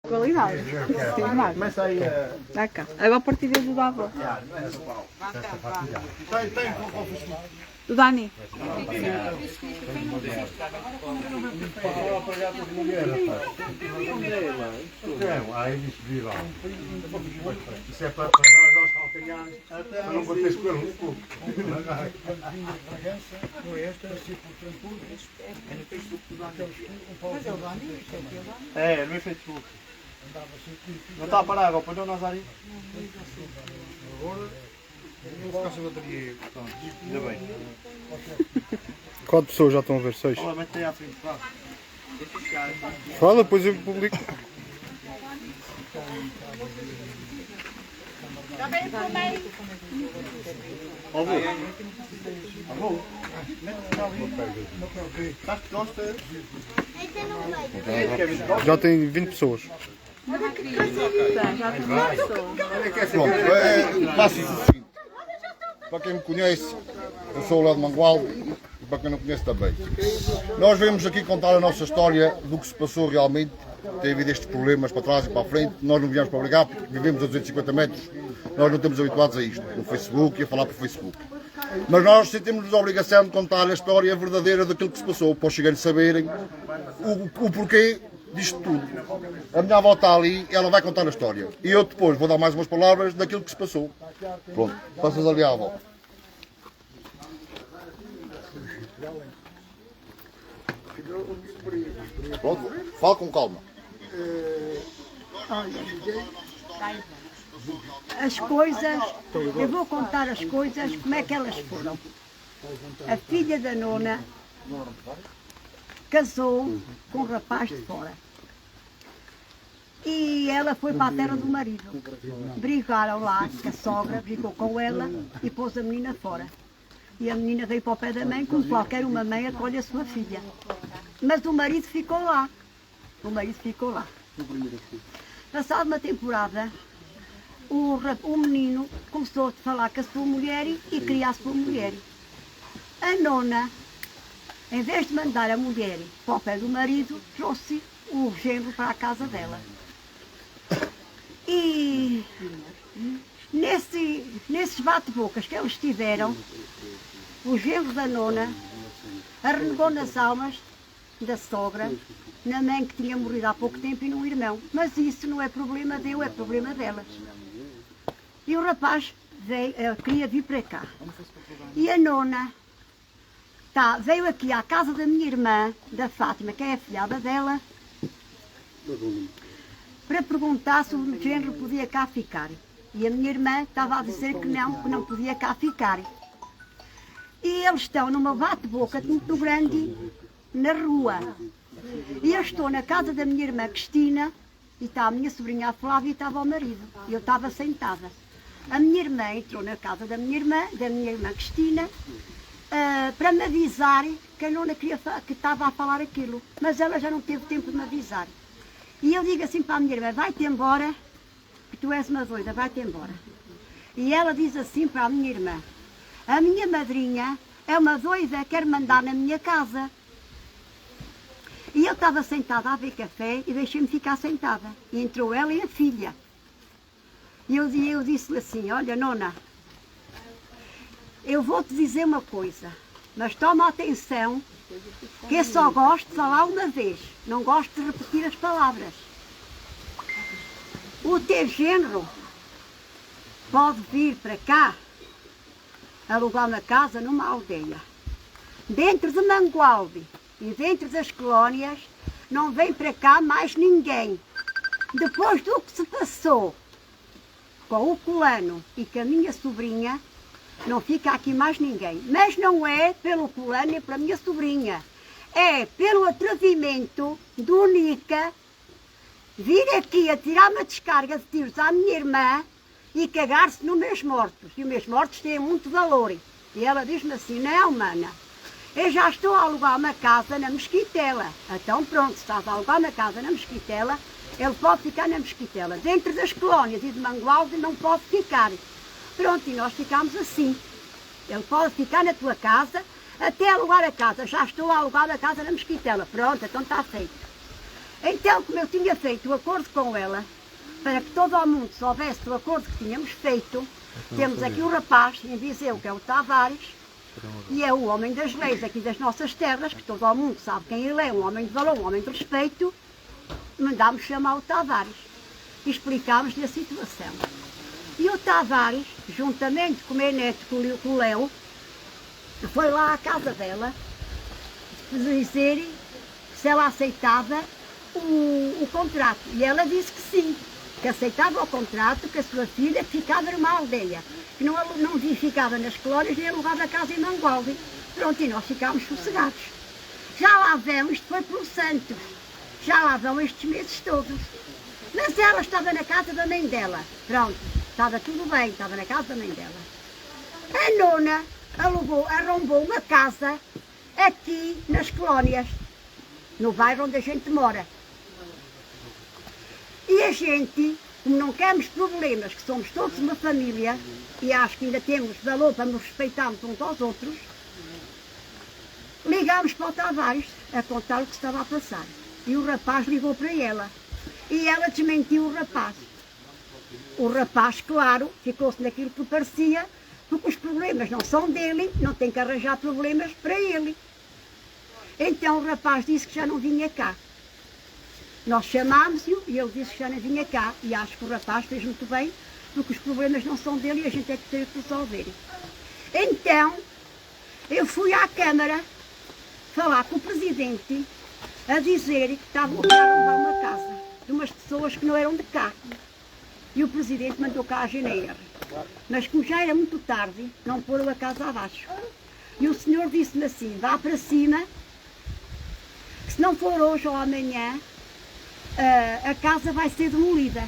Qualidade. Começa aí a... Dá cá. Agora a partir do da avó. Do Dani. Isso é para nós, aos calcanhares, para não bater com ele um pouco. É, no Facebook. Não está a parar água, pois não, Nazário? Agora, vou ficar sem bateria. Pronto, ainda bem. Quantas pessoas já estão a ver? 6? Olha, mete aí à frente, vá. Fala, depois eu publico. Ó, avô. Avô. Estás que gostas? Já tem 20 pessoas. Já começou. Pronto, passo o seguinte. Para quem me conhece, eu sou o Léo de Mangualde e para quem não conhece também. Nós viemos aqui contar a nossa história do que se passou realmente. Tem havido estes problemas para trás e para a frente. Nós não viemos para brigar porque vivemos a 250 metros. Nós não estamos habituados a isto, no Facebook e a falar por Facebook. Mas nós sentimos-nos a obrigação de contar a história verdadeira daquilo que se passou, para os chiganos saberem o porquê disto tudo. A minha avó está ali, ela vai contar a história. E eu depois vou dar mais umas palavras daquilo que se passou. Pronto, passas ali à avó. Pronto, fala com calma. As coisas, eu vou contar as coisas, como é que elas foram. A filha da nona casou com um rapaz de fora. E ela foi para a terra do marido. Brigaram lá, que a sogra brigou com ela e pôs a menina fora. E a menina veio para o pé da mãe, como qualquer uma mãe acolhe a sua filha. Mas o marido ficou lá. O marido ficou lá. Passada uma temporada, o menino começou a falar com a sua mulher e queria a sua mulher. A nona, em vez de mandar a mulher para o pé do marido, trouxe o genro para a casa dela. E nesses bate-bocas que eles tiveram, o genro da nona arrenegou nas almas da sogra, na mãe que tinha morrido há pouco tempo e num irmão. Mas isso não é problema dele, é problema delas. E o rapaz queria vir para cá. E a nona veio aqui à casa da minha irmã, da Fátima, que é a filhada dela, para perguntar se o genro podia cá ficar. E a minha irmã estava a dizer que não podia cá ficar. E eles estão numa bate-boca muito grande na rua. E eu estou na casa da minha irmã Cristina, e está a minha sobrinha Flávia e estava o marido. E eu estava sentada. A minha irmã entrou na casa da minha irmã Cristina, para me avisar que a nona que estava a falar aquilo. Mas ela já não teve tempo de me avisar. E eu digo assim para a minha irmã, vai-te embora, que tu és uma doida, vai-te embora. E ela diz assim para a minha irmã, a minha madrinha é uma doida, quer mandar na minha casa. E eu estava sentada a beber café e deixei-me ficar sentada. E entrou ela e a filha. E eu disse-lhe assim, olha nona, eu vou-te dizer uma coisa, mas toma atenção, que eu só gosto de falar uma vez, não gosto de repetir as palavras. O teu genro pode vir para cá, alugar uma casa numa aldeia. Dentro de Mangualde e dentro das colónias, não vem para cá mais ninguém. Depois do que se passou com o fulano e com a minha sobrinha, não fica aqui mais ninguém. Mas não é pelo fulano nem pela minha sobrinha. É pelo atrevimento do Nica vir aqui a tirar uma descarga de tiros à minha irmã e cagar-se nos meus mortos. E os meus mortos têm muito valor. E ela diz-me assim, não, mana, eu já estou a alugar uma casa na Mesquitela. Então pronto, se estás a alugar uma casa na Mesquitela, ele pode ficar na Mesquitela. Dentro das colónias e de Mangualde não pode ficar. Pronto, e nós ficámos assim. Ele pode ficar na tua casa, até alugar a casa. Já estou a alugar a casa na Mesquitela. Pronto, então está feito. Então, como eu tinha feito o acordo com ela, para que todo o mundo soubesse do acordo que tínhamos feito, temos aqui o rapaz em Viseu, que é o Tavares, e é o homem das leis aqui das nossas terras, que todo o mundo sabe quem ele é, um homem de valor, um homem de respeito. Mandámos chamar o Tavares e explicámos-lhe a situação. E o Tavares, juntamente com o meu neto, com o Léo, foi lá à casa dela dizer se ela aceitava o contrato. E ela disse que sim, que aceitava o contrato, que a sua filha ficava numa aldeia, que não ficava nas colónias nem alugava a casa em Mangualde. Pronto, e nós ficámos sossegados. Já lá vão, isto foi pelo Santos, já lá vão estes meses todos. Mas ela estava na casa da mãe dela, pronto, estava tudo bem, estava na casa da mãe dela. A nona arrombou uma casa aqui nas colónias, no bairro onde a gente mora. E a gente, como não queremos problemas, que somos todos uma família, e acho que ainda temos valor para nos respeitarmos uns aos outros, ligámos para o Tavares a contar o que estava a passar. E o rapaz ligou para ela. E ela desmentiu o rapaz. O rapaz, claro, ficou-se naquilo que parecia, porque os problemas não são dele, não tem que arranjar problemas para ele. Então o rapaz disse que já não vinha cá. Nós chamámos-o e ele disse que já não vinha cá. E acho que o rapaz fez muito bem, porque os problemas não são dele e a gente é que tem que resolver. Então, eu fui à Câmara falar com o Presidente a dizer que estavam a arrumar uma casa de umas pessoas que não eram de cá. E o Presidente mandou cá a GNR. Mas como já era muito tarde, não foram a casa abaixo. E o senhor disse-me assim, vá para cima, que se não for hoje ou amanhã, a casa vai ser demolida.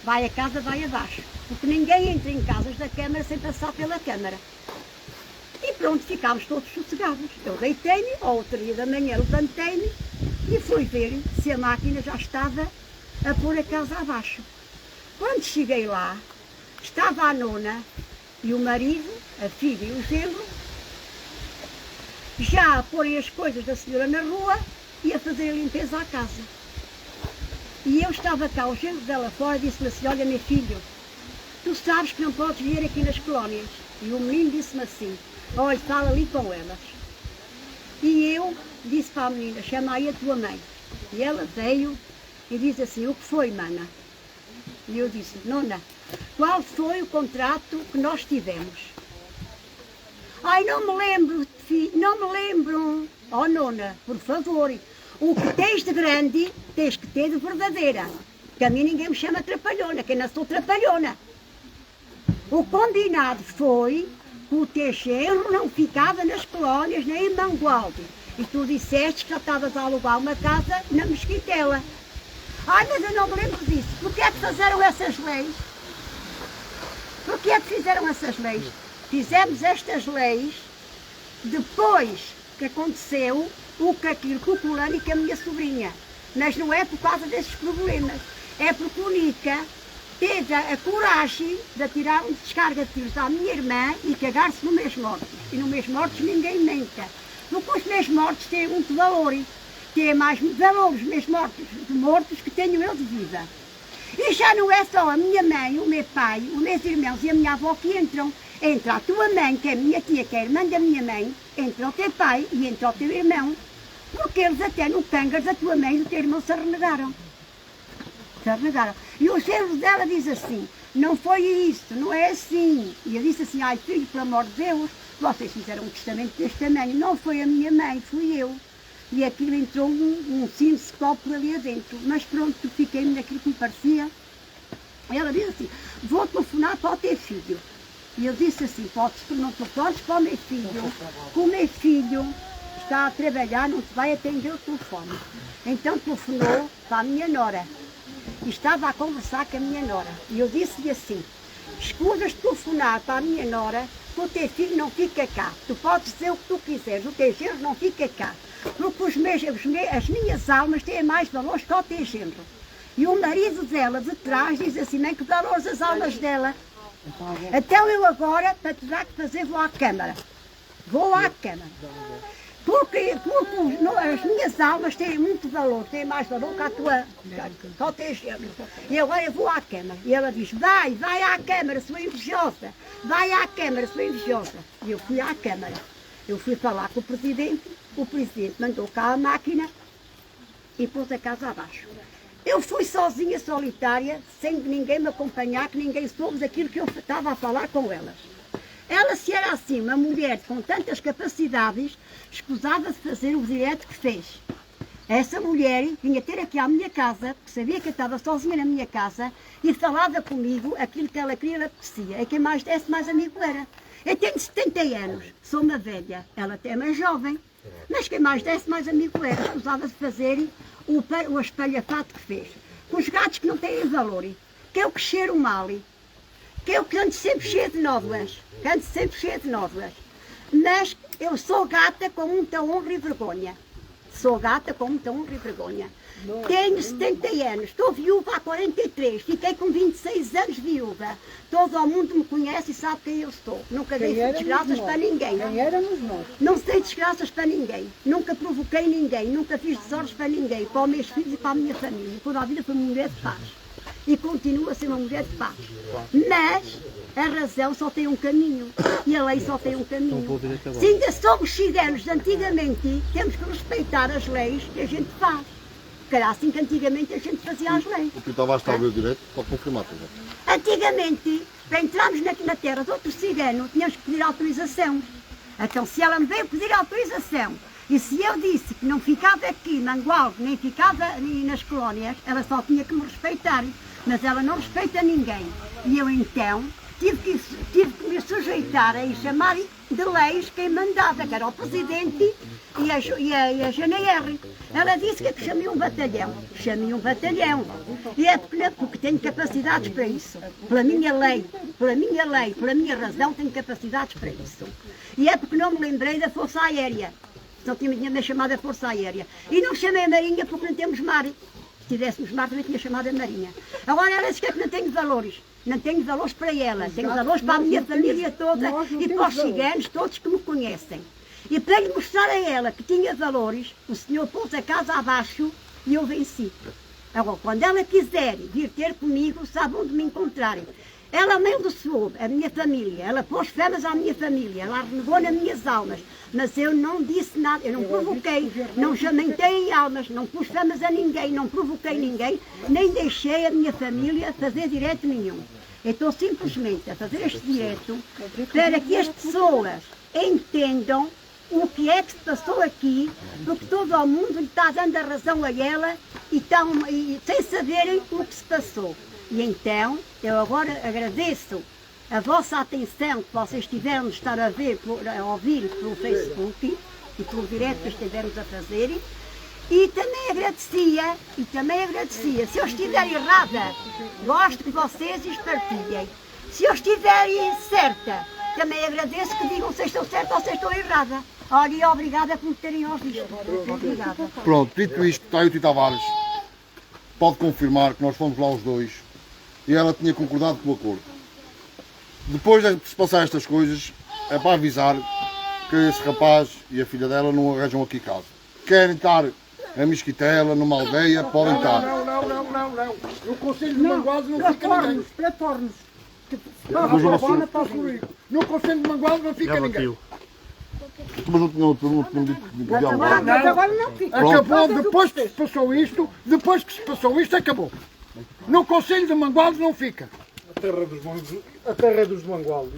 A casa vai abaixo. Porque ninguém entra em casas da Câmara sem passar pela Câmara. E pronto, ficámos todos sossegados. Eu deitei-me, ao outro dia da manhã levantei-me e fui ver se a máquina já estava a pôr a casa abaixo. Quando cheguei lá, estava a nona e o marido, a filha e o genro, já a porem as coisas da senhora na rua e a fazer a limpeza à casa. E eu estava cá, o genro dela fora, disse-me assim, olha meu filho, tu sabes que não podes vir aqui nas colónias. E o menino disse-me assim, olha, fala ali com elas. E eu disse para a menina, chama aí a tua mãe. E ela veio e disse assim, o que foi, mana? E eu disse, nona, qual foi o contrato que nós tivemos? Ai, não me lembro, filho, não me lembro. Oh, nona, por favor, o que tens de grande, tens que ter de verdadeira. Que a mim ninguém me chama trapalhona, que eu não sou trapalhona. O combinado foi que o teu genro não ficava nas colónias nem em Mangualde. E tu disseste que já estavas a alugar uma casa na Mesquitela. Ai, mas eu não me lembro disso. Porquê é que fizeram essas leis? Porquê é que fizeram essas leis? Fizemos estas leis depois que aconteceu aquilo com o fulano e com a minha sobrinha. Mas não é por causa desses problemas. É porque o Nica teve a coragem de atirar um descarga de tiros à minha irmã e cagar-se no mês mortos. E no mês mortos ninguém mente. Porque os mês mortos têm muito valor. Têm mais valor os mês mortos que tenho eu de vida. E já não é só a minha mãe, o meu pai, os meus irmãos e a minha avó que entram. Entra a tua mãe, que é a minha tia, que é a irmã da minha mãe, entra o teu pai e entra o teu irmão. Porque eles até no Cangas da tua mãe e do teu irmão se renegaram. E o genro dela diz assim, não foi isso, não é assim. E eu disse assim, ai filho, pelo amor de Deus, vocês fizeram um testamento deste tamanho. Não foi a minha mãe, fui eu. E aquilo entrou um cinco-copo ali adentro. Mas pronto, fiquei-me naquilo que me parecia. Ela disse assim, vou telefonar para o teu filho. E eu disse assim, não telefones para o meu filho, que o meu filho está a trabalhar, não te vai atender o telefone. Então telefonou para a minha nora. E estava a conversar com a minha nora. E eu disse-lhe assim, escusas de telefonar para a minha nora, que o teu filho não fica cá. Tu podes dizer o que tu quiseres, o teu genro não fica cá. Porque as minhas almas têm mais valores que o teu genro. E o marido dela de trás diz assim, nem que valores as almas dela. Então eu agora, para te dar que fazer, vou à Câmara. Vou à Câmara. Porque as minhas almas têm muito valor, têm mais valor que a tua. Só tens. E agora eu vou à Câmara. E ela diz: vai à Câmara, sua invejosa. Vai à Câmara, sua invejosa. E eu fui à Câmara. Eu fui falar com o Presidente mandou cá a máquina e pôs a casa abaixo. Eu fui sozinha, solitária, sem ninguém me acompanhar, que ninguém soube daquilo que eu estava a falar com elas. Ela, se era assim, uma mulher com tantas capacidades, escusava de fazer o direto que fez. Essa mulher vinha ter aqui à minha casa, porque sabia que eu estava sozinha na minha casa, e falava comigo aquilo que ela queria, ela apetecia. E quem mais desse, mais amigo era. Eu tenho 70 anos, sou uma velha, ela até é mais jovem, mas quem mais desse, mais amigo era. Escusava de fazer o espalhafato que fez. Com os gatos que não têm valor, que é o que cheiro mal, que eu canto sempre cheio de nódoas, mas eu sou gata com muita honra e vergonha. Tenho 70 anos, estou viúva há 43, fiquei com 26 anos viúva. Todo o mundo me conhece e sabe quem eu sou. Nunca dei desgraças para ninguém. Quem éramos nós? Não sei desgraças para ninguém. Nunca provoquei ninguém, nunca fiz desordens para ninguém, para os meus filhos e para a minha família. Toda a vida fui uma mulher de paz. E continuo a ser uma mulher de paz. Mas a razão só tem um caminho. E a lei só tem um caminho. Se ainda somos ciganos de antigamente, temos que respeitar as leis que a gente faz. Porque era assim que antigamente a gente fazia as leis. O que estava a estar a ver direito, pode confirmar, por favor. Antigamente, para entrarmos na terra de outro cigano, tínhamos que pedir autorização. Então, se ela me veio pedir autorização, e se eu disse que não ficava aqui, Mangualde, nem ficava nas colónias, ela só tinha que me respeitar. Mas ela não respeita ninguém. E eu então tive que me sujeitar a chamar de leis quem mandava, que era o Presidente e a GNR. Ela disse que chamei um batalhão. E é porque tenho capacidades para isso. Pela minha lei, pela minha razão, tenho capacidades para isso. E é porque não me lembrei da Força Aérea. Só tinha chamado a Força Aérea. E não chamei a Marinha porque não temos mar. Se tivéssemos mar, também tinha chamado a Marinha. Agora ela diz que não tenho valores. Não tenho valores para ela. Tenho valores para a minha família toda e para os ciganos, todos que me conhecem. E para lhe mostrar a ela que tinha valores, o senhor pôs a casa abaixo e eu venci. Agora, quando ela quiser vir ter comigo, sabe onde me encontrar. Ela amaldiçoou a minha família, ela pôs femas à minha família, ela renegou nas minhas almas, mas eu não disse nada, eu não provoquei, não jamentei almas, não pus femas a ninguém, não provoquei ninguém, nem deixei a minha família fazer direito nenhum. Eu estou simplesmente a fazer este direito para que as pessoas entendam o que é que se passou aqui, porque todo o mundo lhe está dando a razão a ela e sem saberem o que se passou. E então, eu agora agradeço a vossa atenção que vocês tiveram de estar a ouvir pelo Facebook e pelo direto que estivemos a fazer. E também agradecia, se eu estiver errada, gosto que vocês partilhem. Se eu estiver certa, também agradeço que digam se estou certa ou se estou errada. Olha, e obrigada por me terem ouvido. Obrigada. Pronto, dito isto, está aí o Tito Tavares. Pode confirmar que nós fomos lá os dois. E ela tinha concordado com o acordo. Depois de se passar estas coisas, é para avisar que esse rapaz e a filha dela não arranjam aqui casa. Querem estar a Mesquitela, numa aldeia, podem estar. Não. No Conselho de Mangualde não fica ninguém. Para tornos. No Conselho de Mangualde não fica ninguém. Mas não tinham dito que Agora não fica. Acabou, depois que se passou isto, acabou. No Conselho de Mangualde não fica. A terra dos Mangualde.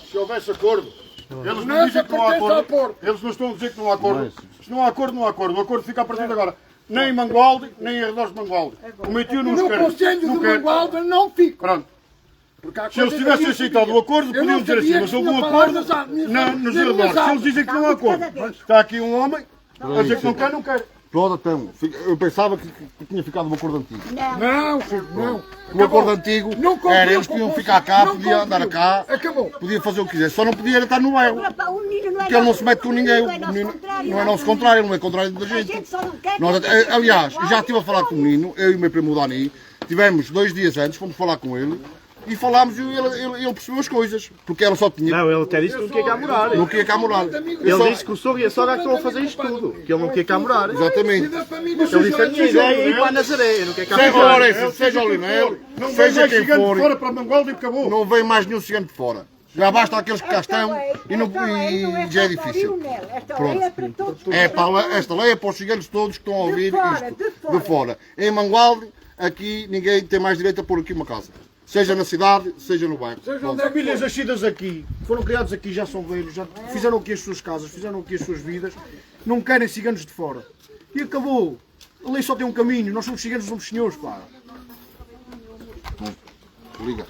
Se houvesse acordo, eles não dizem que não há acordo. Eles não estão a dizer que não há acordo. Se não há acordo, não há acordo. O acordo fica a partir de agora. Nem em Mangualde, nem em arredores de Mangualde. O meu tio não os quer. No Conselho de Mangualde não fica. Pronto. Se eles tivessem aceitado o acordo, podiam dizer assim, mas houve um acordo nos arredores. Se eles dizem que não há acordo, está aqui um homem a dizer que não quer. Pronto, então, eu pensava que tinha ficado um acordo antigo. Não. O acordo antigo era eles podiam ficar cá, podiam andar cá, podiam fazer o que quisesse, só não podia estar no bairro. Porque ele não se mete com ninguém, o menino não é nosso contrário, ele não é contrário da gente. Aliás, já estive a falar com o menino, eu e o meu primo Dani, tivemos 2 dias antes, fomos falar com ele, e falámos e ele percebeu as coisas. Porque ela só tinha. Não, ele até disse que não queria cá morar. Não queria cá morar. Ele disse que o sogro e a sogra estão a fazer isto tudo. Que ele não queria cá morar. Exatamente. Ele disse a minha ideia é ir para a Nazaré. Eu não quero cá Seja morar. Lourenço, seja o Linel, Não vem seja mais quem cigano de for, fora para Mangualde e acabou. não vem mais nenhum cigano de fora. Já basta aqueles que cá estão e já é difícil. Esta lei é para todos. Esta lei é para os ciganos todos que estão a ouvir fora, isto. De fora. Em Mangualde, aqui ninguém tem mais direito a pôr aqui uma casa. Seja na cidade, seja no bairro. Sejam famílias nascidas aqui, foram criados aqui, já são velhos, já fizeram aqui as suas casas, fizeram aqui as suas vidas, não querem ciganos de fora. E acabou. A lei só tem um caminho, nós somos ciganos, somos senhores, pá. Liga.